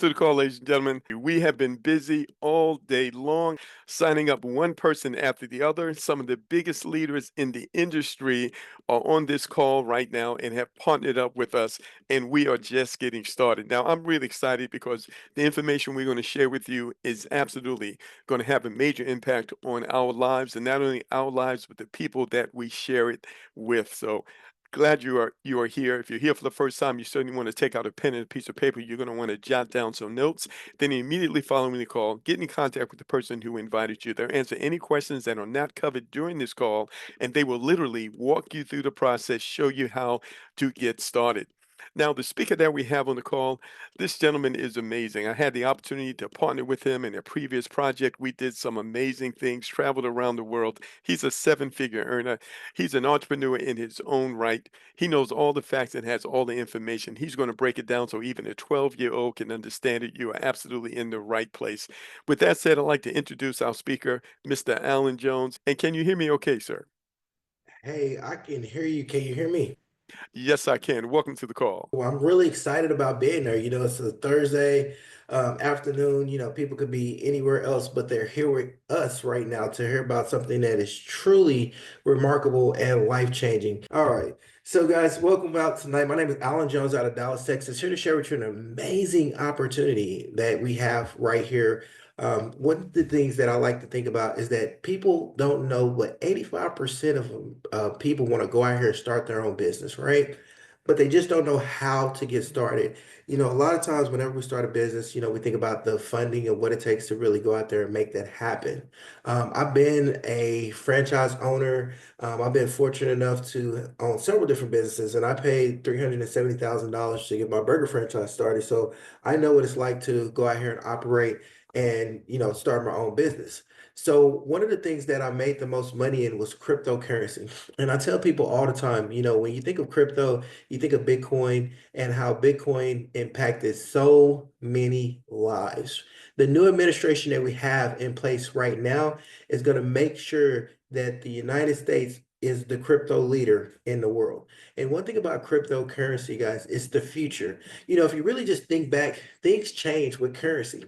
to the call, ladies and gentlemen. We have been busy all day long, signing up one person after the other. Some of the biggest leaders in the industry are on this call right now and have partnered up with us, and we are just getting started. Now, I'm really excited because the information we're going to share with you is absolutely going to have a major impact on our lives, and not only our lives, but the people that we share it with. So, glad you are here. If you're here for the first time, you certainly want to take out a pen and a piece of paper. You're going to want to jot down some notes. Then immediately following the call, get in contact with the person who invited you. They'll answer any questions that are not covered during this call, and they will literally walk you through the process, show you how to get started. Now, the speaker that we have on the call, this gentleman is amazing. I had the opportunity to partner with him in a previous project. We did some amazing things, traveled around the world. He's a seven-figure earner. He's an entrepreneur in his own right. He knows all the facts and has all the information. He's going to break it down so even a 12-year-old can understand it. You are absolutely in the right place. With that said, I'd like to introduce our speaker, Mr. Alan Jones. And can you hear me okay, sir? Hey, I can hear you. Can you hear me? Yes, I can. Welcome to the call. Well, I'm really excited about being there. It's a Thursday afternoon. People could be anywhere else, but they're here with us right now to hear about something that is truly remarkable and life-changing. All right. So, guys, welcome out tonight. My name is Alan Jones out of Dallas, Texas, here to share with you an amazing opportunity that we have right here. One of the things that I like to think about is that people don't know what 85% of people want to go out here and start their own business, right? But they just don't know how to get started. A lot of times whenever we start a business, we think about the funding and what it takes to really go out there and make that happen. I've been a franchise owner. I've been fortunate enough to own several different businesses, and I paid $370,000 to get my burger franchise started. So I know what it's like to go out here and operate and, start my own business. So one of the things that I made the most money in was cryptocurrency. And I tell people all the time, when you think of crypto, you think of Bitcoin and how Bitcoin impacted so many lives. The new administration that we have in place right now is going to make sure that the United States is the crypto leader in the world. And one thing about cryptocurrency, guys, is the future. If you really just think back, things change with currency.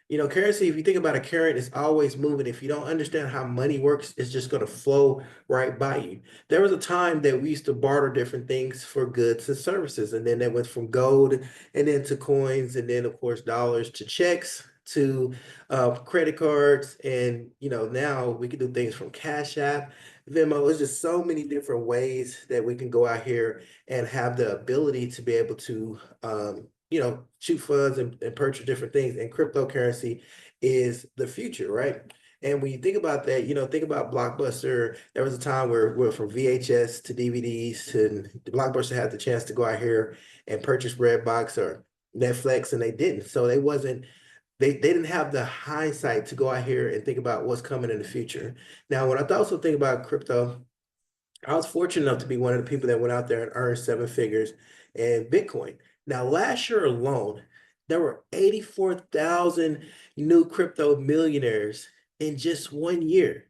Currency, if you think about a current, it's always moving. If you don't understand how money works, it's just going to flow right by you. There was a time that we used to barter different things for goods and services, and then that went from gold and then to coins, and then of course dollars to checks to credit cards, and now we can do things from Cash App, Venmo. It's just so many different ways that we can go out here and have the ability to be able to shoot funds and purchase different things. And cryptocurrency is the future, right? And when you think about that, think about Blockbuster. There was a time where we're from VHS to DVDs to Blockbuster had the chance to go out here and purchase Redbox or Netflix, and they didn't. So they didn't have the hindsight to go out here and think about what's coming in the future. Now, when I also think about crypto, I was fortunate enough to be one of the people that went out there and earned seven figures in Bitcoin. Now, last year alone, there were 84,000 new crypto millionaires in just 1 year.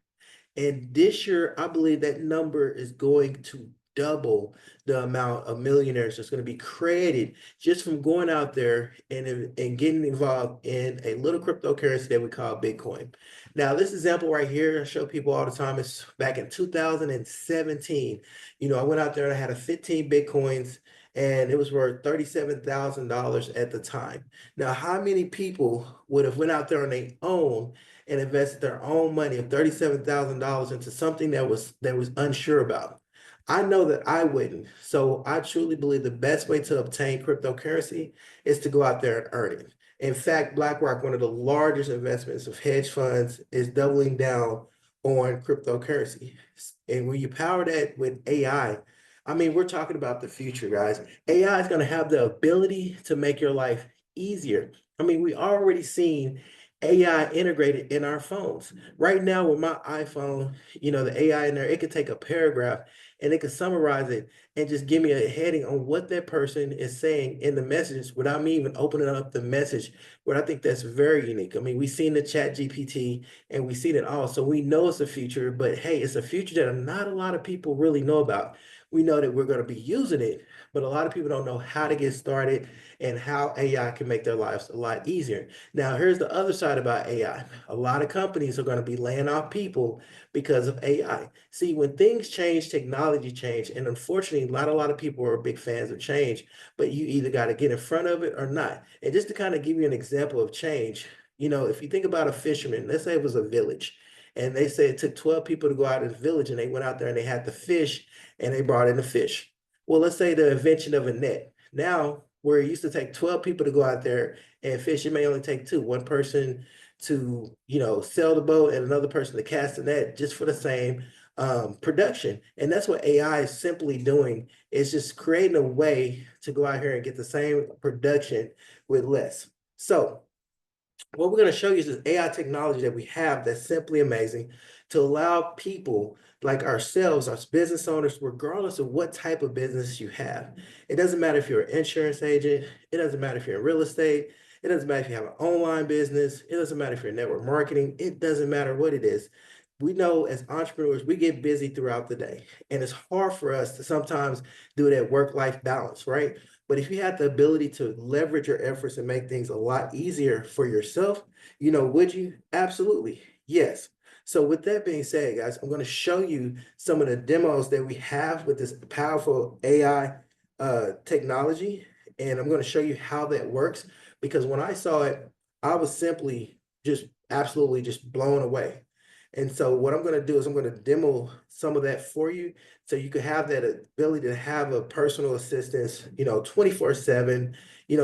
And this year, I believe that number is going to double the amount of millionaires that's going to be created just from going out there and getting involved in a little cryptocurrency that we call Bitcoin. Now, this example right here, I show people all the time, it's back in 2017. I went out there and I had a 15 Bitcoins and it was worth $37,000 at the time. Now, how many people would have went out there on their own and invested their own money of $37,000 into something that was unsure about? I know that I wouldn't. So I truly believe the best way to obtain cryptocurrency is to go out there and earn it. In fact, BlackRock, one of the largest investments of hedge funds, is doubling down on cryptocurrency. And when you power that with I mean, we're talking about the future, guys. AI is going to have the ability to make your life easier. I mean, we already seen AI integrated in our phones. Right now with my iPhone, the AI in there, it could take a paragraph and it could summarize it and just give me a heading on what that person is saying in the message without me even opening up the message. What I think that's very unique. I mean, we've seen the Chat GPT and we've seen it all. So we know it's a future, but hey, it's a future that not a lot of people really know about. we know that we're going to be using it, but a lot of people don't know how to get started and how AI can make their lives a lot easier. Now, here's the other side about AI. A lot of companies are going to be laying off people because of AI. See, when things change, technology change, and unfortunately, not a lot of people are big fans of change, but you either got to get in front of it or not. And just to kind of give you an example of change, if you think about a fisherman, let's say it was a village, and they say it took 12 people to go out of the village, and they went out there and they had the fish, and they brought in the fish. Well, let's say the invention of a net. Now, where it used to take 12 people to go out there and fish, it may only take two, one person to, sail the boat and another person to cast the net just for the same production. And that's what AI is simply doing, is just creating a way to go out here and get the same production with less. So what we're going to show you is this AI technology that we have that's simply amazing to allow people like ourselves, as business owners, regardless of what type of business you have. It doesn't matter if you're an insurance agent, it doesn't matter if you're in real estate, it doesn't matter if you have an online business, it doesn't matter if you're in network marketing, it doesn't matter what it is. We know as entrepreneurs, we get busy throughout the day, and it's hard for us to sometimes do that work-life balance, right? But if you have the ability to leverage your efforts and make things a lot easier for yourself, would you? Absolutely. Yes. So with that being said, guys, I'm going to show you some of the demos that we have with this powerful AI technology. And I'm going to show you how that works, because when I saw it, I was simply just absolutely just blown away. And so what I'm going to do is I'm going to demo some of that for you, so you can have that ability to have a personal assistance, 24/7,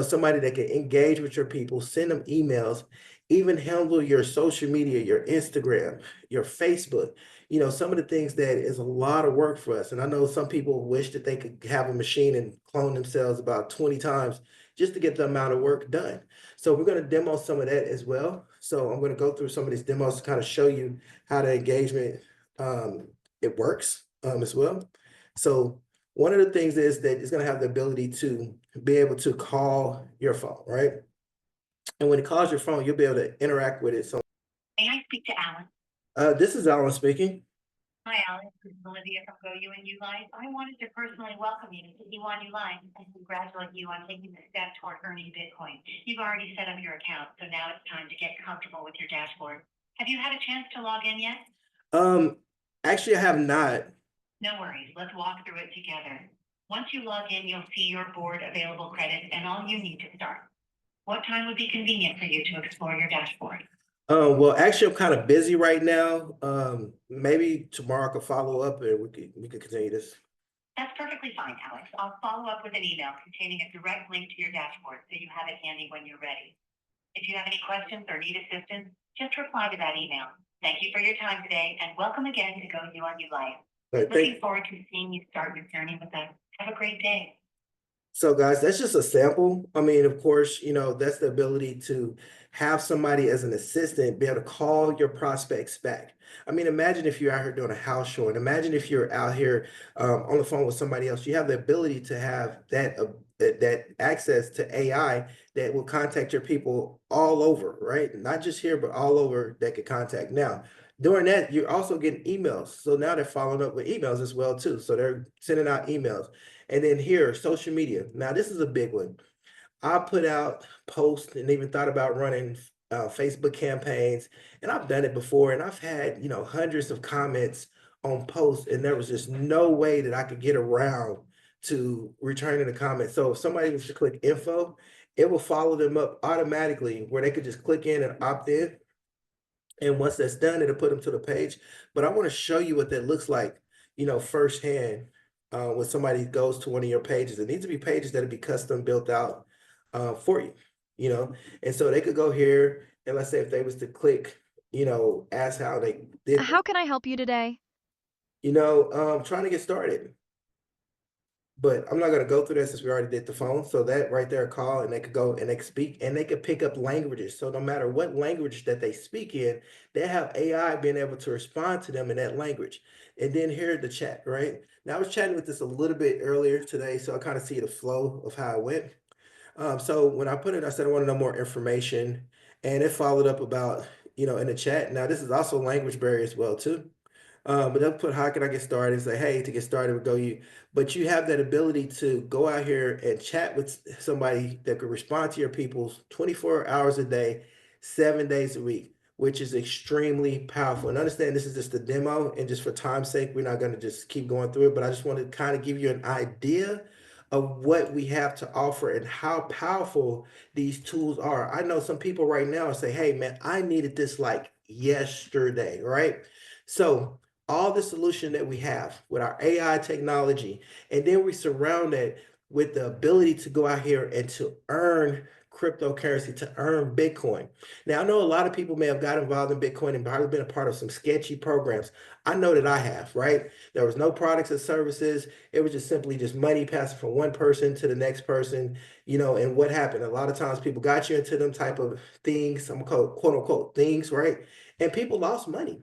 somebody that can engage with your people, send them emails, even handle your social media, your Instagram, your Facebook, some of the things that is a lot of work for us. And I know some people wish that they could have a machine and clone themselves about 20 times just to get the amount of work done. So we're going to demo some of that as well. So I'm going to go through some of these demos to kind of show you how the engagement it works as well. So one of the things is that it's going to have the ability to be able to call your phone, right? And when it calls your phone, you'll be able to interact with it. So May I speak to Alan? this is Alan speaking. Hi, Alan. This is Olivia from Go You and You Life. I wanted to personally welcome you to You on You Life and congratulate you on taking the step toward earning Bitcoin. You've already set up your account, so now it's time to get comfortable with your dashboard. Have you had a chance to log in yet? Actually, I have not. No worries. Let's walk through it together. Once you log in, you'll see your board available credit and all you need to start. What time would be convenient for you to explore your dashboard? Well, actually, I'm kind of busy right now. Maybe tomorrow I could follow up and we could continue this. That's perfectly fine, Alex. I'll follow up with an email containing a direct link to your dashboard so you have it handy when you're ready. If you have any questions or need assistance, just reply to that email. Thank you for your time today and welcome again to Go You on You Life. All right, Looking forward to seeing you start your journey with us. Have a great day. So guys, that's just a sample. I mean, of course, that's the ability to have somebody as an assistant be able to call your prospects back. I mean, imagine if you're out here doing a house show, and imagine if you're out here on the phone with somebody else. You have the ability to have that access to AI that will contact your people all over, right? Not just here, but all over that could contact. Now, during that, you're also getting emails. So now they're following up with emails as well too. So they're sending out emails. And then here, social media. Now, this is a big one. I put out posts and even thought about running Facebook campaigns, and I've done it before. And I've had, hundreds of comments on posts, and there was just no way that I could get around to returning the comments. So if somebody was to click info, it will follow them up automatically where they could just click in and opt in. And once that's done, it'll put them to the page. But I want to show you what that looks like, firsthand when somebody goes to one of your pages. It needs to be pages that'll be custom built out for you, And so they could go here, and let's say if they was to click, ask how they did, How can I help you today? trying to get started. But I'm not going to go through that since we already did the phone. So that right there, call, and they could go and they could speak, and they could pick up languages. So no matter what language that they speak in, they have AI being able to respond to them in that language. And then here the chat, right? Now I was chatting with this a little bit earlier today, so I kind of see the flow of how it went. So when I put it, I said I want to know more information, and it followed up about, in the chat. Now this is also language barrier as well too. But they'll put how can I get started and say, hey, to get started, we'll go you. But you have that ability to go out here and chat with somebody that could respond to your people's 24 hours a day, 7 days a week, which is extremely powerful. And understand this is just a demo, and just for time's sake, we're not going to just keep going through it, but I just want to kind of give you an idea of what we have to offer and how powerful these tools are. I know some people right now say, hey man, I needed this like yesterday, right? So all the solution that we have with our AI technology, and then we surround it with the ability to go out here and to earn cryptocurrency, to earn Bitcoin. Now, I know a lot of people may have got involved in Bitcoin and probably been a part of some sketchy programs. I know that I have, right? There was no products or services. It was just simply just money passing from one person to the next person, and what happened? A lot of times people got you into them type of things, some quote unquote things, right? And people lost money,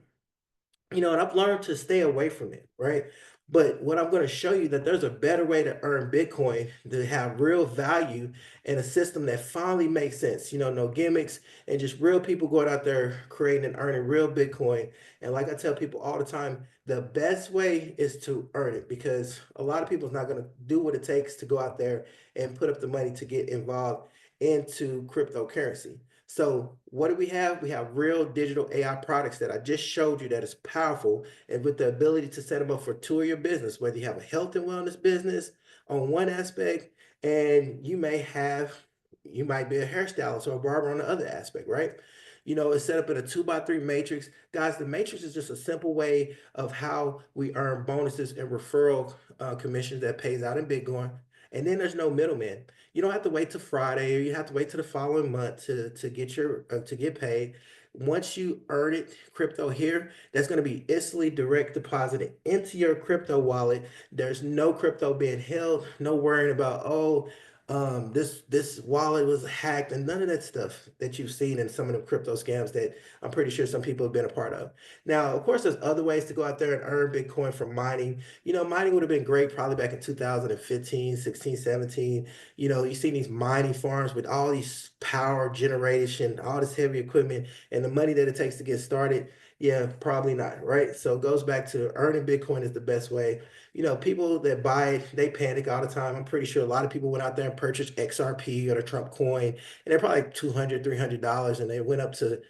and I've learned to stay away from it, right? But what I'm going to show you that there's a better way to earn Bitcoin to have real value in a system that finally makes sense. No gimmicks, and just real people going out there creating and earning real Bitcoin. And like I tell people all the time, the best way is to earn it, because a lot of people is not going to do what it takes to go out there and put up the money to get involved into cryptocurrency. So what do we have? We have real digital AI products that I just showed you that is powerful, and with the ability to set them up for two of your business, whether you have a health and wellness business on one aspect, and you might be a hairstylist or a barber on the other aspect, right? It's set up in a 2x3 matrix. Guys, the matrix is just a simple way of how we earn bonuses and referral commissions that pays out in Bitcoin. And then there's no middleman. You don't have to wait till Friday, or you have to wait till the following month to get to get paid. Once you earn it, crypto here, that's going to be instantly direct deposited into your crypto wallet. There's no crypto being held, no worrying about, this wallet was hacked, and none of that stuff that you've seen in some of the crypto scams that I'm pretty sure some people have been a part of. Now, of course, there's other ways to go out there and earn Bitcoin from mining. Mining would have been great probably back in 2015, 16, 17. You see these mining farms with all these power generation, all this heavy equipment, and the money that it takes to get started. Yeah, probably not, right? So it goes back to earning Bitcoin is the best way. People that buy it, they panic all the time. I'm pretty sure a lot of people went out there and purchased XRP or the Trump coin, and they're probably like $200, $300, and they went up to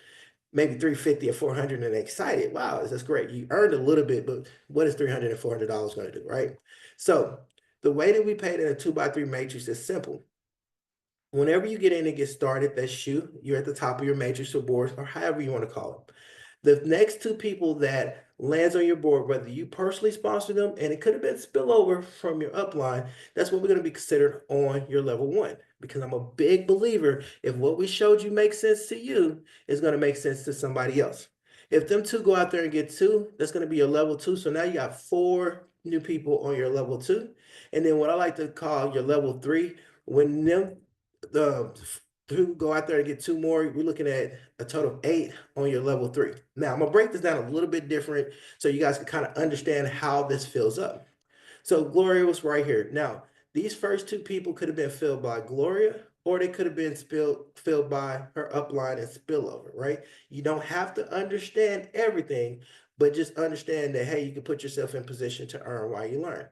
maybe 350 or 400, and they're excited. Wow, that's great. You earned a little bit, but what is $300 and $400 going to do, right? So the way that we paid in a 2x3 matrix is simple. Whenever you get in and get started, that's you're at the top of your matrix or board, or however you want to call it. The next two people that lands on your board, whether you personally sponsor them, and it could have been spillover from your upline, that's what we're going to be considered on your level one. Because I'm a big believer, if what we showed you makes sense to you, it's going to make sense to somebody else. If them two go out there and get two, that's going to be your level two. So now you got 4 new people on your level two. And then what I like to call your level three, when them the who go out there and get 2 more, we're looking at a total of 8 on your level 3. Now, I'm going to break this down a little bit different so you guys can kind of understand how this fills up. So Gloria was right here. Now, these first 2 people could have been filled by Gloria, or they could have been filled by her upline and spillover, right? You don't have to understand everything, but just understand that, hey, you can put yourself in position to earn while you learn.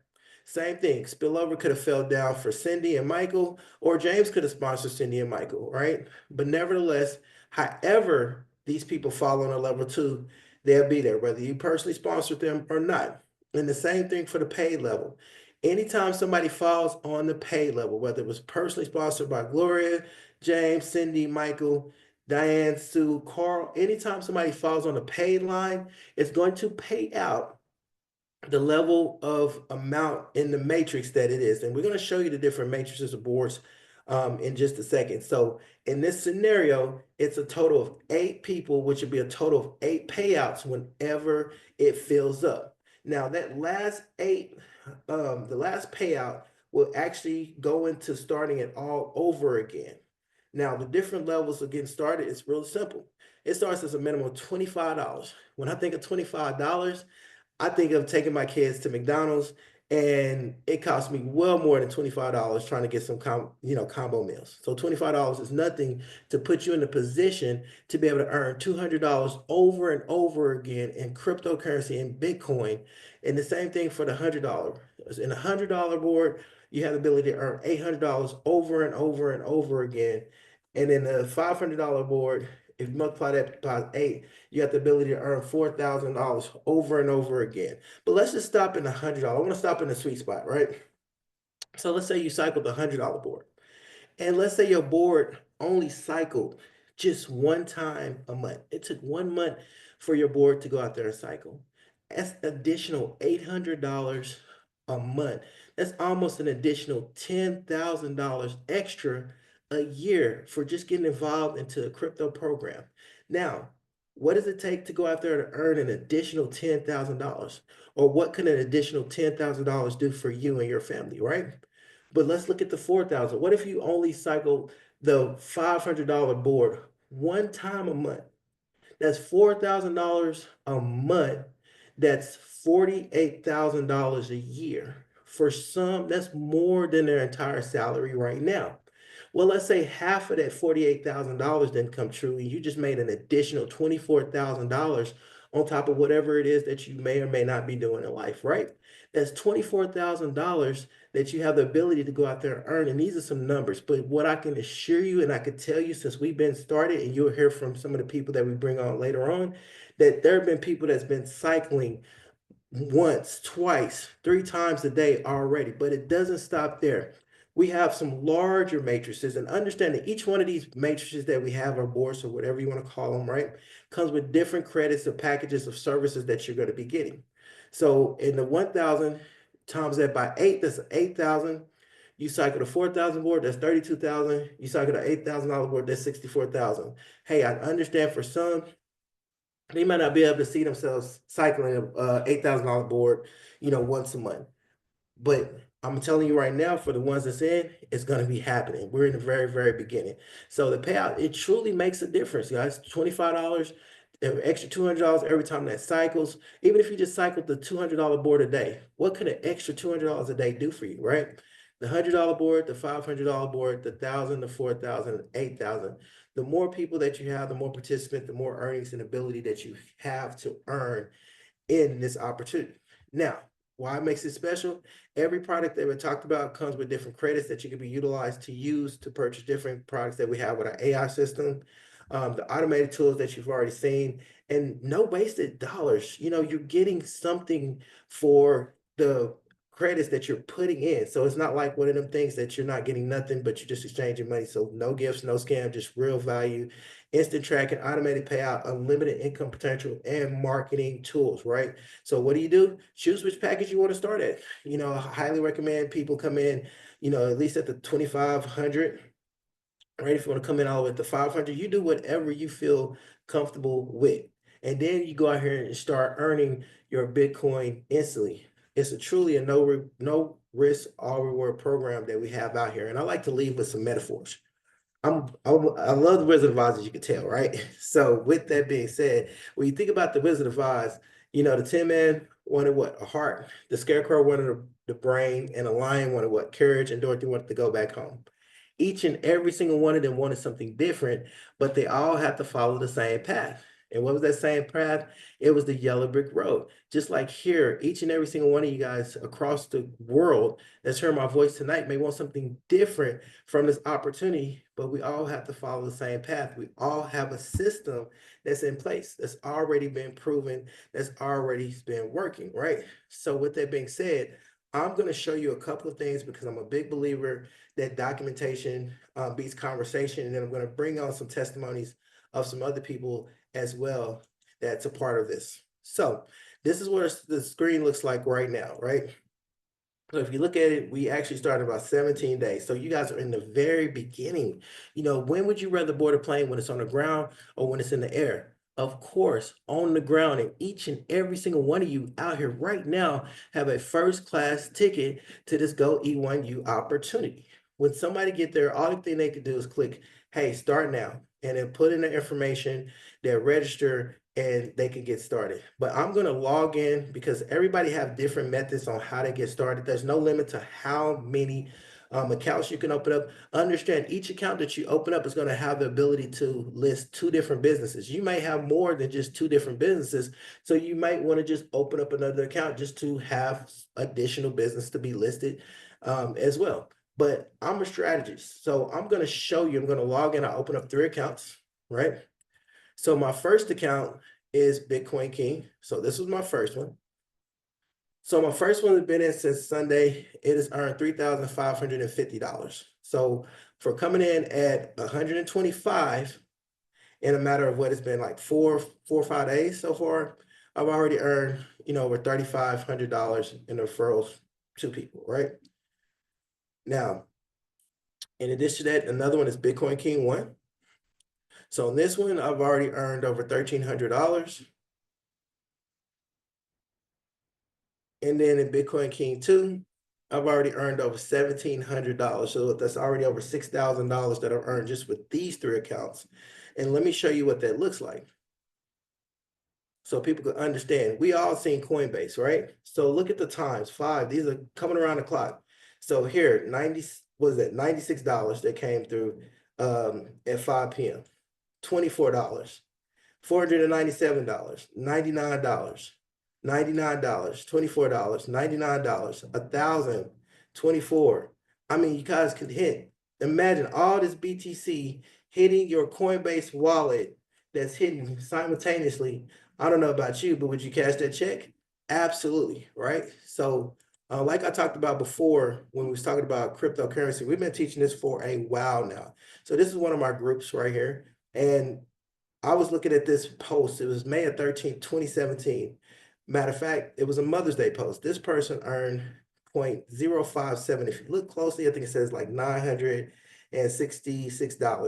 Same thing, spillover could have fell down for Cindy and Michael, or James could have sponsored Cindy and Michael, right? But nevertheless, however these people fall on a level 2, they'll be there, whether you personally sponsored them or not. And the same thing for the paid level. Anytime somebody falls on the paid level, whether it was personally sponsored by Gloria, James, Cindy, Michael, Diane, Sue, Carl, anytime somebody falls on the paid line, it's going to pay out the level of amount in the matrix that it is. And we're going to show you the different matrices of boards in just a second. So in this scenario, it's a total of 8 people, which would be a total of 8 payouts whenever it fills up. Now that last 8, the last payout will actually go into starting it all over again. Now the different levels of getting started is real simple. It starts as a minimum of $25. When I think of $25, I think of taking my kids to McDonald's And it cost me well more than $25 trying to get some combo meals. So $25 is nothing to put you in a position to be able to earn $200 over and over again in cryptocurrency and Bitcoin. And the same thing for the $100. In a $100 board, you have the ability to earn $800 over and over and over again. And in the $500 board, if you multiply that by 8, you have the ability to earn $4,000 over and over again. But let's just stop in the $100. I want to stop in the sweet spot, right? So let's say you cycled the $100 board. And let's say your board only cycled just one time a month. It took 1 month for your board to go out there and cycle. That's additional $800 a month. That's almost an additional $10,000 extra a year for just getting involved into a crypto program. Now, what does it take to go out there to earn an additional $10,000? Or what can an additional $10,000 do for you and your family, right? But let's look at the 4,000. What if you only cycle the $500 board one time a month? That's $4,000 a month. That's $48,000 a year. For some, that's more than their entire salary right now. Well, let's say half of that $48,000 didn't come true, and you just made an additional $24,000 on top of whatever it is that you may or may not be doing in life, right? That's $24,000 that you have the ability to go out there and earn. And these are some numbers, but what I can assure you, and I can tell you since we've been started, and you'll hear from some of the people that we bring on later on, that there have been people that's been cycling once, twice, 3 times a day already, but it doesn't stop there. We have some larger matrices, and understand that each one of these matrices that we have, our boards or whatever you want to call them, right, comes with different credits or packages of services that you're going to be getting. So in the 1,000 times that by 8, that's 8,000. You cycle the 4,000 board, that's 32,000. You cycle the $8,000 board, that's 64,000. Hey, I understand for some, they might not be able to see themselves cycling a $8,000 board, once a month. But I'm telling you right now, for the ones that's in, it's going to be happening. We're in the very, very beginning. So the payout, it truly makes a difference, guys. $25, an extra $200 every time that cycles. Even if you just cycled the $200 board a day, what could an extra $200 a day do for you, right? The $100 board, the $500 board, the 1,000, the 4,000, 8,000. The more people that you have, the more participants, the more earnings and ability that you have to earn in this opportunity. Now, why it makes it special? Every product that we talked about comes with different credits that you can be utilized to use to purchase different products that we have with our AI system, the automated tools that you've already seen, and no wasted dollars. You're getting something for the credits that you're putting in. So it's not like one of them things that you're not getting nothing, but you're just exchanging money. So no gifts, no scam, just real value, instant tracking, automated payout, unlimited income potential, and marketing tools, right? So what do? Choose which package you want to start at. I highly recommend people come in, at least at the 2,500, right? If you want to come in all the way to 500, you do whatever you feel comfortable with. And then you go out here and start earning your Bitcoin instantly. It's truly a no risk, all reward program that we have out here. And I like to leave with some metaphors. I love the Wizard of Oz, as you can tell, right? So with that being said, when you think about the Wizard of Oz, the Tin Man wanted what? A heart. The Scarecrow wanted the brain, and the Lion wanted what? Courage, and Dorothy wanted to go back home. Each and every single one of them wanted something different, but they all had to follow the same path. And what was that same path? It was the yellow brick road. Just like here, each and every single one of you guys across the world that's heard my voice tonight may want something different from this opportunity, but we all have to follow the same path. We all have a system that's in place, that's already been proven, that's already been working, right? So with that being said, I'm going to show you a couple of things because I'm a big believer that documentation beats conversation. And then I'm going to bring on some testimonies of some other people as well that's a part of this. So this is what the screen looks like right now, right? So if you look at it, we actually started about 17 days. So you guys are in the very beginning. When would you rather board a plane, when it's on the ground or when it's in the air? Of course, on the ground, and each and every single one of you out here right now have a first class ticket to this Go E1U opportunity. When somebody get there, all the thing they could do is click, hey, start now, and then put in the information, their register, and they can get started. But I'm going to log in because everybody have different methods on how to get started. There's no limit to how many accounts you can open up. Understand each account that you open up is going to have the ability to list 2 different businesses. You may have more than just 2 different businesses. So you might want to just open up another account just to have additional business to be listed as well. But I'm a strategist. So I'm going to show you, I'm going to log in. I open up 3 accounts, right? So my first account is Bitcoin King. So this was my first one. So my first one has been in since Sunday. It has earned $3,550. So for coming in at 125 in a matter of what it's been like four or 5 days so far, I've already earned, over $3,500 in referrals to people, right? Now, in addition to that, another one is Bitcoin King 1. So in this one, I've already earned over $1,300. And then in Bitcoin King 2, I've already earned over $1,700. So that's already over $6,000 that I've earned just with these 3 accounts. And let me show you what that looks like, so people can understand. We all seen Coinbase, right? So look at the times, 5. These are coming around the clock. So here, $96 that came through at 5 p.m. $24, $497, $99, $99, $24, $99, $1,000, $24. I mean, you guys could hit. Imagine all this BTC hitting your Coinbase wallet that's hitting simultaneously. I don't know about you, but would you cash that check? Absolutely, right? So like I talked about before when we was talking about cryptocurrency, we've been teaching this for a while now. So this is one of my groups right here. And I was looking at this post. It was May 13th, 2017. Matter of fact, it was a Mother's Day post. This person earned 0.057. If you look closely, I think it says like $966. And I'm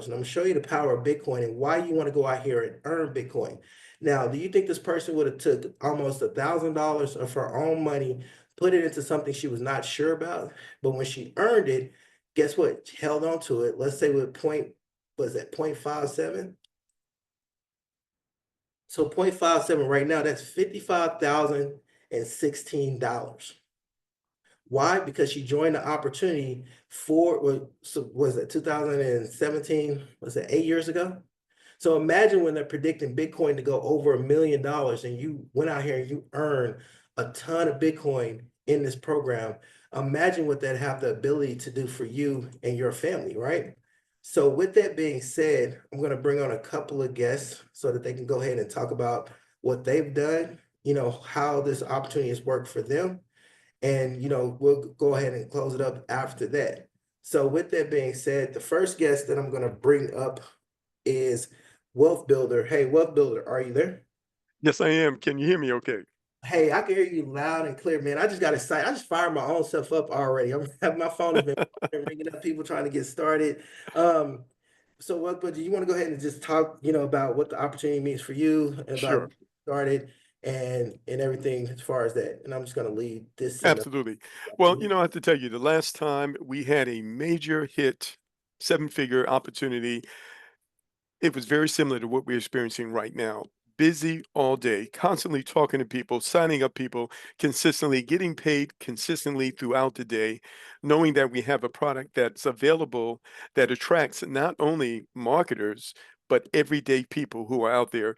going to show you the power of Bitcoin and why you want to go out here and earn Bitcoin. Now, do you think this person would have took almost $1,000 of her own money, put it into something she was not sure about? But when she earned it, guess what? She held on to it. Let's say with 0.57. So 0.57 right now, that's $55,016. Why? Because she joined the opportunity for, was it 2017? Was it 8 years ago? So imagine when they're predicting Bitcoin to go over $1 million and you went out here and you earned a ton of Bitcoin in this program. Imagine what that have the ability to do for you and your family, right? So with that being said, I'm going to bring on a couple of guests so that they can go ahead and talk about what they've done, how this opportunity has worked for them. And, we'll go ahead and close it up after that. So with that being said, the first guest that I'm going to bring up is Wealth Builder. Hey, Wealth Builder, are you there? Yes, I am. Can you hear me okay? Hey, I can hear you loud and clear, man. I just got excited. I just fired my own self up already. My phone has been ringing up, people trying to get started. So what, but do you want to go ahead and just talk, about what the opportunity means for you and about Sure. started and everything as far as that? And I'm just going to leave this scene up. Absolutely. Well, I have to tell you, the last time we had a major hit, 7-figure opportunity, it was very similar to what we're experiencing right now. Busy all day, constantly talking to people, signing up people, consistently getting paid consistently throughout the day, knowing that we have a product that's available that attracts not only marketers, but everyday people who are out there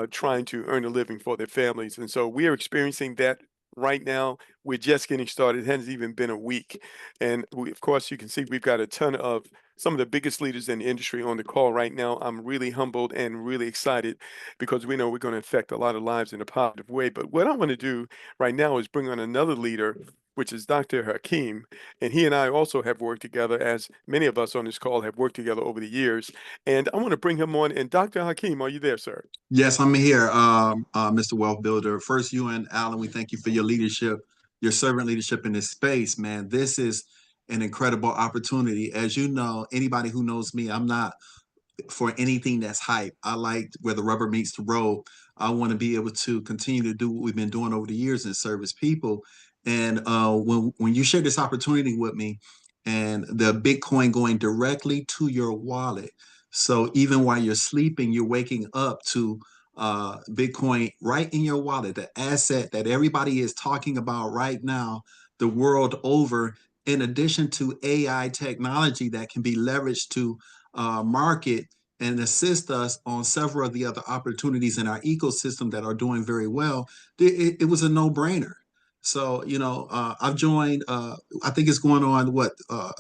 trying to earn a living for their families. And so we are experiencing that right now. We're just getting started. It hasn't even been a week. And of course, you can see we've got a ton of some of the biggest leaders in the industry on the call right now. I'm really humbled and really excited because we know we're going to affect a lot of lives in a positive way. But what I want to do right now is bring on another leader, which is Dr. Hakeem. And he and I also have worked together, as many of us on this call have worked together over the years. And I want to bring him on. And Dr. Hakeem, are you there, sir? Yes, I'm here, Mr. Wealth Builder. First, you and Alan, we thank you for your leadership, your servant leadership in this space, man. This is an incredible opportunity. As you know, anybody who knows me, I'm not for anything that's hype. I like where the rubber meets the road. I want to be able to continue to do what we've been doing over the years and service people. And when you share this opportunity with me and the Bitcoin going directly to your wallet, so even while you're sleeping, you're waking up to Bitcoin right in your wallet, the asset that everybody is talking about right now, the world over, in addition to AI technology that can be leveraged to market and assist us on several of the other opportunities in our ecosystem that are doing very well, it was a no-brainer. So, I've joined, I think it's going on,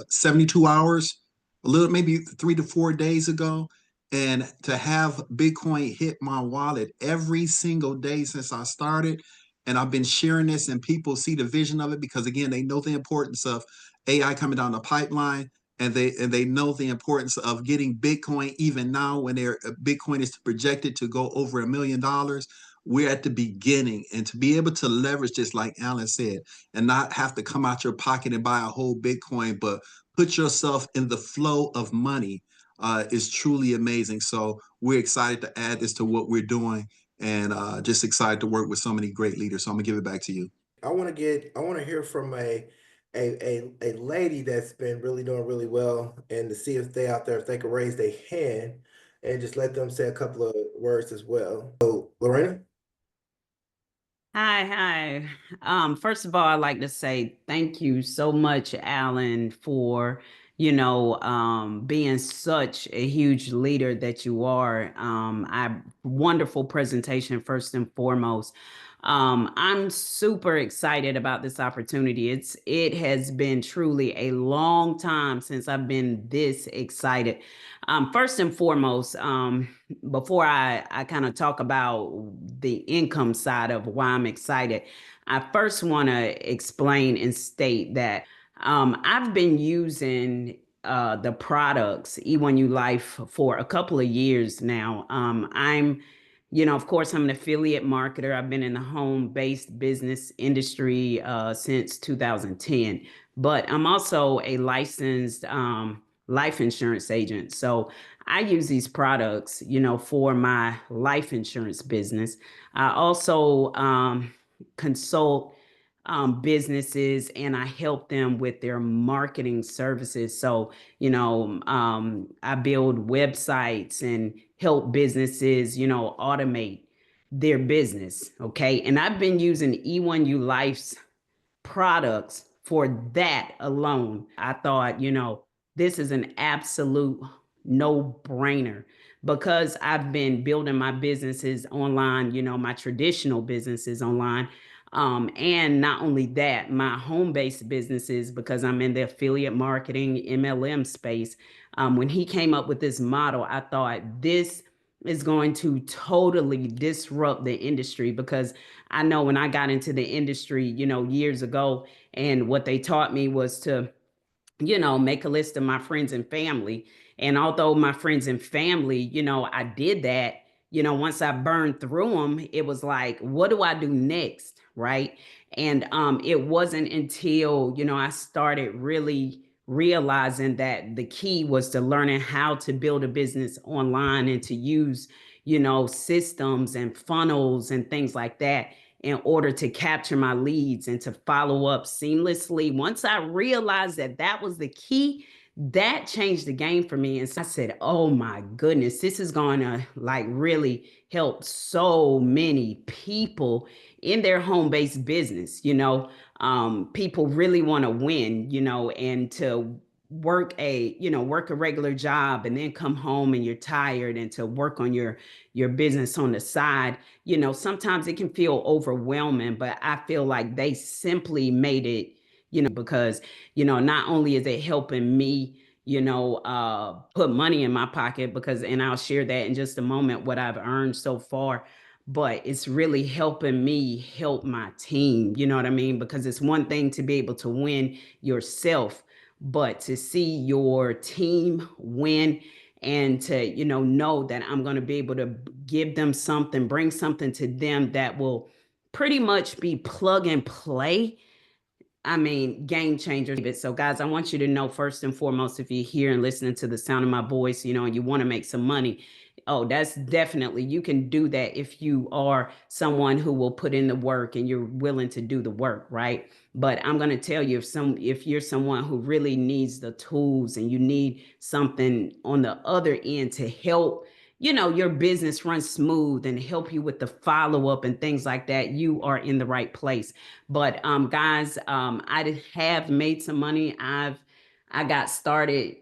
72 hours, a little, maybe 3 to 4 days ago. And to have Bitcoin hit my wallet every single day since I started, and I've been sharing this, and people see the vision of it because, again, they know the importance of AI coming down the pipeline, and they know the importance of getting Bitcoin even now when Bitcoin is projected to go over $1 million. We're at the beginning, and to be able to leverage this, like Alan said, and not have to come out your pocket and buy a whole Bitcoin, but put yourself in the flow of money is truly amazing. So we're excited to add this to what we're doing, and just excited to work with so many great leaders. So I'm gonna give it back to you. I want to hear from a lady that's been really doing really well, and to see if they out there, if they could raise their hand and just let them say a couple of words as well. So, Lorena? Hi. First of all, I'd like to say thank you so much, Alan, for, being such a huge leader that you are. Wonderful presentation, first and foremost. I'm super excited about this opportunity. It has been truly a long time since I've been this excited. First and foremost, before I kind of talk about the income side of why I'm excited, I first want to explain and state that I've been using the products E1U Life for a couple of years now. Of course, I'm an affiliate marketer. I've been in the home-based business industry since 2010, but I'm also a licensed life insurance agent. So I use these products, for my life insurance business. I also consult businesses, and I help them with their marketing services. So, I build websites and help businesses, automate their business. Okay. And I've been using E1U Life's products for that alone. I thought, this is an absolute no brainer because I've been building my businesses online, my traditional businesses online. And not only that, my home-based businesses, because I'm in the affiliate marketing MLM space. When he came up with this model, I thought this is going to totally disrupt the industry, because I know when I got into the industry, years ago, and what they taught me was to, make a list of my friends and family. And although my friends and family, I did that, once I burned through them, it was like, what do I do next? Right. And it wasn't until, I started really realizing that the key was to learning how to build a business online and to use, systems and funnels and things like that in order to capture my leads and to follow up seamlessly. Once I realized that that was the key, that changed the game for me. And so I said, oh my goodness, this is going to like really help so many people in their home-based business. People really want to win, and to work a regular job and then come home and you're tired, and to work on your business on the side, sometimes it can feel overwhelming. But I feel like they simply made it, because, not only is it helping me, put money in my pocket, because, and I'll share that in just a moment, what I've earned so far, but it's really helping me help my team. You know what I mean? Because it's one thing to be able to win yourself, but to see your team win, and to, know that I'm going to be able to give them something, bring something to them that will pretty much be plug and play. I mean, game changer. So guys, I want you to know, first and foremost, if you're here and listening to the sound of my voice, and you want to make some money, oh, that's definitely, you can do that if you are someone who will put in the work and you're willing to do the work, right? But I'm going to tell you, if you're someone who really needs the tools and you need something on the other end to help your business run smooth and help you with the follow-up and things like that, you are in the right place. But guys, I have made some money. I got started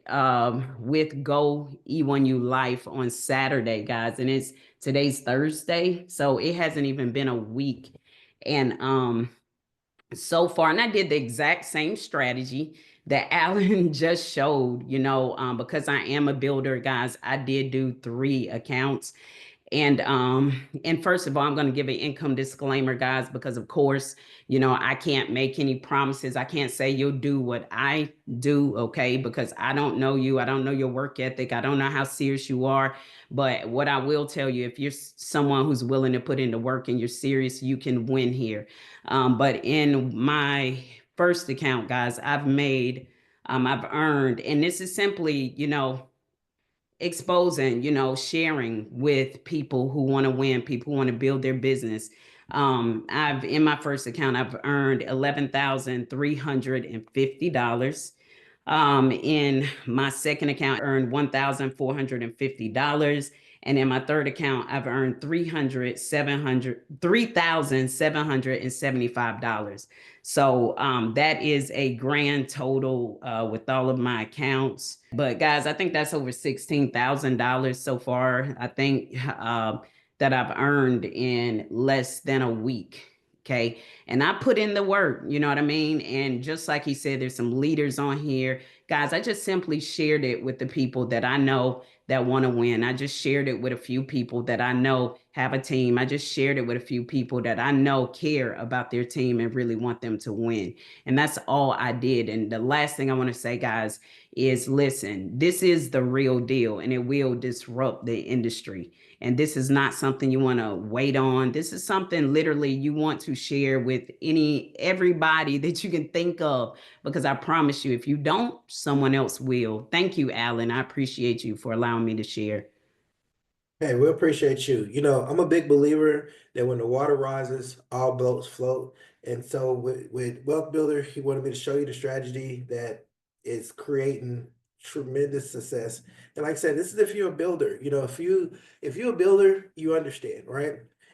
with Go E1U Life on Saturday, guys, and today's Thursday, so it hasn't even been a week. And so far, and I did the exact same strategy that Alan just showed, because I am a builder, guys. I did do 3 accounts. And first of all, I'm going to give an income disclaimer, guys, because of course, I can't make any promises. I can't say you'll do what I do, okay? Because I don't know you. I don't know your work ethic. I don't know how serious you are. But what I will tell you, if you're someone who's willing to put in the work and you're serious, you can win here. But in my first account, guys, I've earned, and this is simply, exposing, sharing with people who want to win, people who want to build their business. In my first account, I've earned $11,350. In my second account, I earned $1,450. And in my third account, I've earned $3,775. So that is a grand total with all of my accounts. But guys, I think that's over $16,000 so far. I think that I've earned in less than a week. Okay. And I put in the work, you know what I mean? And just like he said, there's some leaders on here. Guys, I just simply shared it with the people that I know that want to win. I just shared it with a few people that I know have a team. I just shared it with a few people that I know care about their team and really want them to win. And that's all I did. And the last thing I want to say, guys, is listen, this is the real deal and it will disrupt the industry. And this is not something you want to wait on. This is something literally you want to share with everybody that you can think of, because I promise you, if you don't, someone else will. Thank you, Alan. I appreciate you for allowing me to share. Hey, we appreciate you. I'm a big believer that when the water rises, all boats float. And so with Wealth Builder, he wanted me to show you the strategy that is creating tremendous success. And like I said, this is if you're a builder. If you're a builder, you understand, right?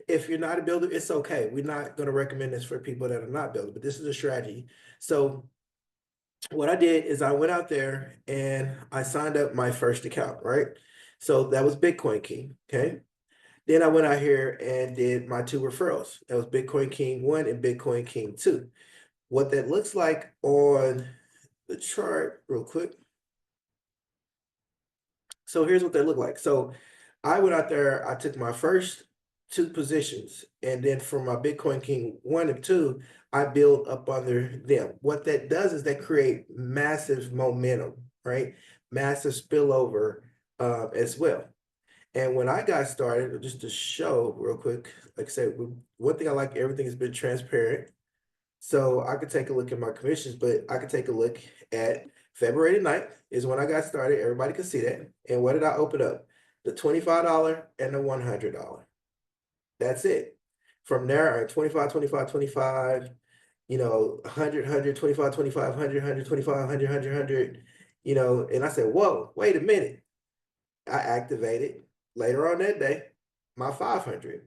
If you're not a builder, it's okay. We're not going to recommend this for people that are not builders, but this is a strategy. So what I did is I went out there and I signed up my first account, right? So that was Bitcoin King, okay? Then I went out here and did my 2 referrals. That was Bitcoin King 1 and Bitcoin King 2. What that looks like on the chart real quick. So here's what they look like. So I went out there, I took my first 2 positions, and then for my Bitcoin King 1 and 2, I build up under them. What that does is that create massive momentum, right? Massive spillover as well. And when I got started, just to show real quick, like I said, one thing I like, everything has been transparent. So I could take a look at my commissions, but I could take a look at February 9th is when I got started. Everybody could see that. And what did I open up? The $25 and the $100. That's it. From there, I earned 25, 25, 25, 100, 100, 25, 25, 100, 100, 25, 100, 100, 100, and I said, whoa, wait a minute. I activated later on that day my 500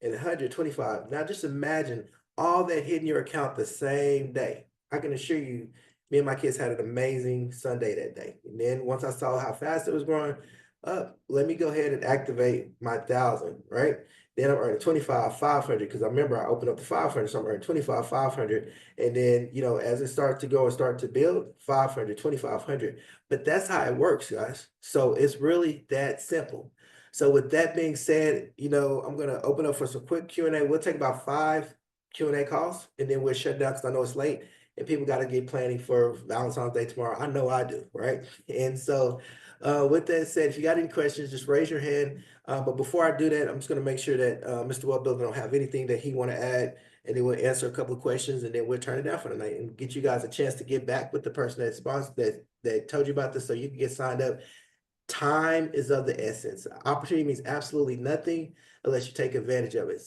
and 125. Now just imagine all that hitting your account the same day. I can assure you, me and my kids had an amazing Sunday that day. And then once I saw how fast it was growing up, let me go ahead and activate my 1,000, right? Then I'm earning 25, 500, because I remember I opened up the 500, so I'm earning 25, 500. And then, as it started to go and start to build, 500, 2,500. But that's how it works, guys. So it's really that simple. So with that being said, I'm going to open up for some quick Q&A. We'll take about 5 Q&A calls, and then we'll shut down because I know it's late and people got to get planning for Valentine's Day tomorrow. I know I do, right? And so with that said, if you got any questions, just raise your hand. But before I do that, I'm just going to make sure that Mr. Wealth Builder don't have anything that he want to add, and then we'll answer a couple of questions, and then we'll turn it down for the night and get you guys a chance to get back with the person that sponsored that told you about this, so you can get signed up. Time is of the essence. Opportunity means absolutely nothing unless you take advantage of it.